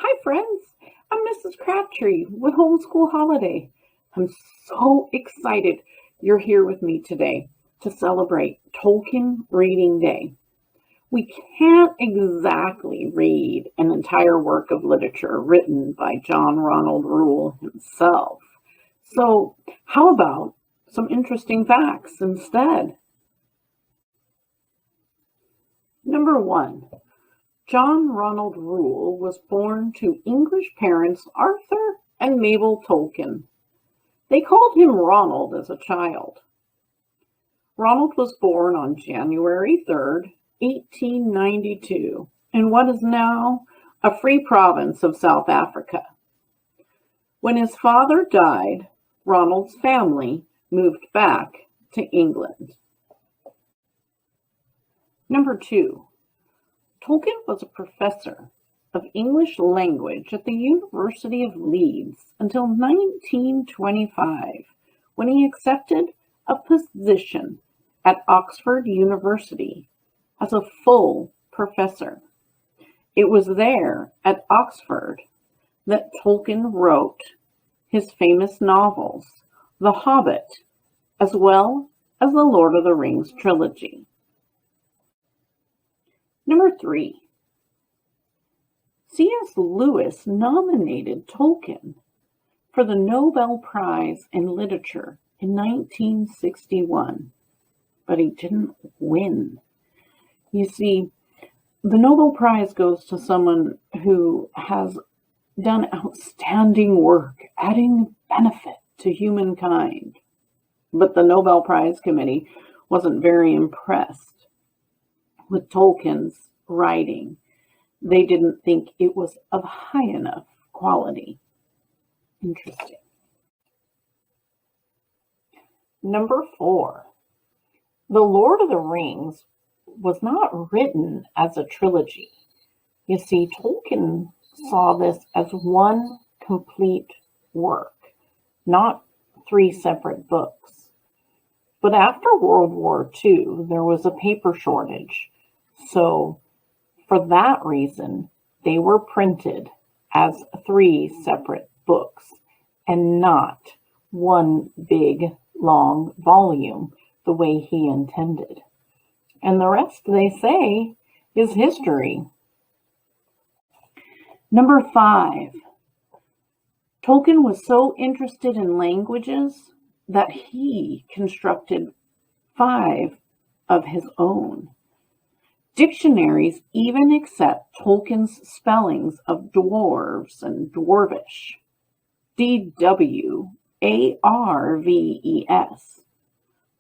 Hi friends, I'm Mrs. Crabtree with Homeschool Holiday. I'm so excited you're here with me today to celebrate Tolkien Reading Day. We can't exactly read an entire work of literature written by John Ronald Reuel himself. So how about some interesting facts instead? Number 1. John Ronald Reuel was born to English parents Arthur and Mabel Tolkien. They called him Ronald as a child. Ronald was born on January 3rd, 1892, in what is now a free province of South Africa. When his father died, Ronald's family moved back to England. Number 2. Tolkien was a professor of English language at the University of Leeds until 1925, when he accepted a position at Oxford University as a full professor. It was there at Oxford that Tolkien wrote his famous novels, The Hobbit, as well as the Lord of the Rings trilogy. Number 3. C.S. Lewis nominated Tolkien for the Nobel Prize in Literature in 1961, but he didn't win. You see, the Nobel Prize goes to someone who has done outstanding work, adding benefit to humankind. But the Nobel Prize Committee wasn't very impressed with Tolkien's writing. They didn't think it was of high enough quality. Interesting. Number 4. The Lord of the Rings was not written as a trilogy. You see, Tolkien saw this as one complete work, not 3 separate books. But after World War II, there was a paper shortage. So for that reason, they were printed as 3 separate books and not one big, long volume the way he intended. And the rest, they say, is history. Number 5. Tolkien was so interested in languages that he constructed 5 of his own. Dictionaries even accept Tolkien's spellings of dwarves and dwarvish, D-W-A-R-V-E-S,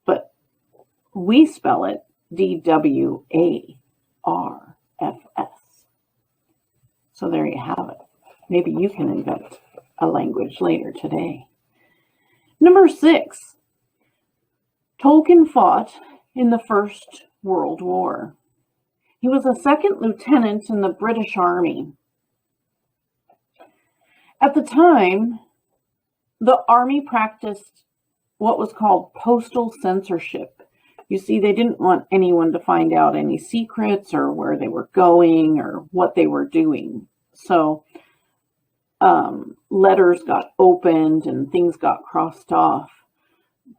but we spell it D-W-A-R-F-S. So there you have it. Maybe you can invent a language later today. Number 6. Tolkien fought in the First World War. He was a second lieutenant in the British Army. At the time, the Army practiced what was called postal censorship. You see, they didn't want anyone to find out any secrets or where they were going or what they were doing. So letters got opened and things got crossed off.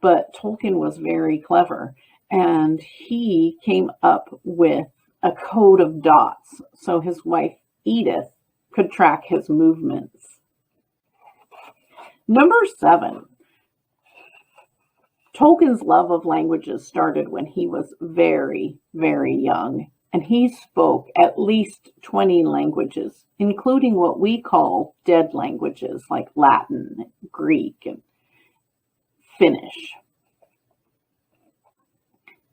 But Tolkien was very clever, and he came up with a code of dots so his wife Edith could track his movements. Number 7. Tolkien's love of languages started when he was very, very young, and he spoke at least 20 languages, including what we call dead languages like Latin, Greek, and Finnish.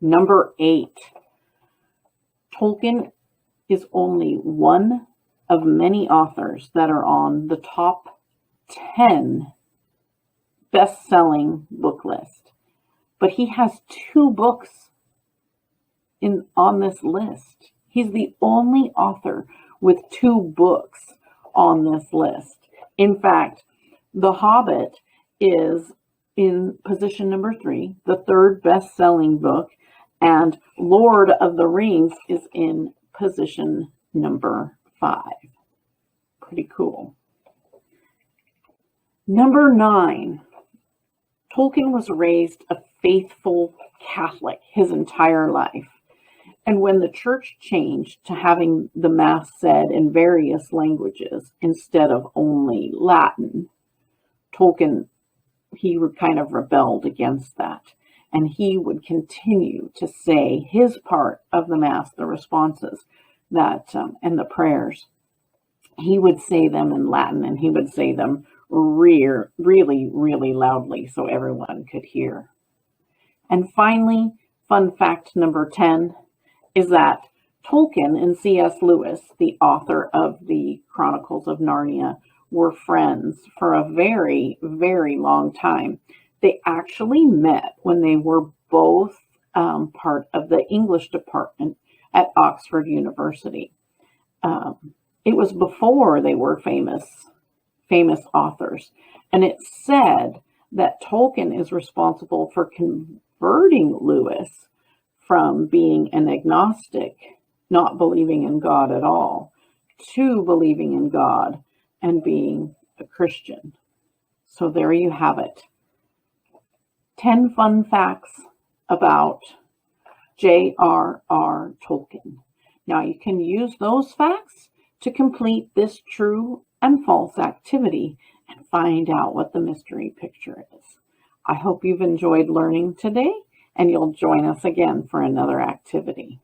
Number 8. Tolkien is only one of many authors that are on the top 10 best-selling book list. But he has 2 books on this list. He's the only author with 2 books on this list. In fact, The Hobbit is in position number 3, the 3rd best-selling book, and Lord of the Rings is in position number 5. pretty cool. Number 9, Tolkien was raised a faithful Catholic his entire life. And when the church changed to having the Mass said in various languages instead of only Latin, Tolkien, he kind of rebelled against that. And he would continue to say his part of the Mass, the responses that and the prayers. He would say them in Latin, and he would say them really, really loudly so everyone could hear. And finally, fun fact number 10 is that Tolkien and C.S. Lewis, the author of the Chronicles of Narnia, were friends for a very, very long time. They actually met when they were both part of the English department at Oxford University. It was before they were famous authors. And it's said that Tolkien is responsible for converting Lewis from being an agnostic, not believing in God at all, to believing in God and being a Christian. So there you have it. 10 fun facts about JRR Tolkien. Now you can use those facts to complete this true and false activity and find out what the mystery picture is. I hope you've enjoyed learning today, and you'll join us again for another activity.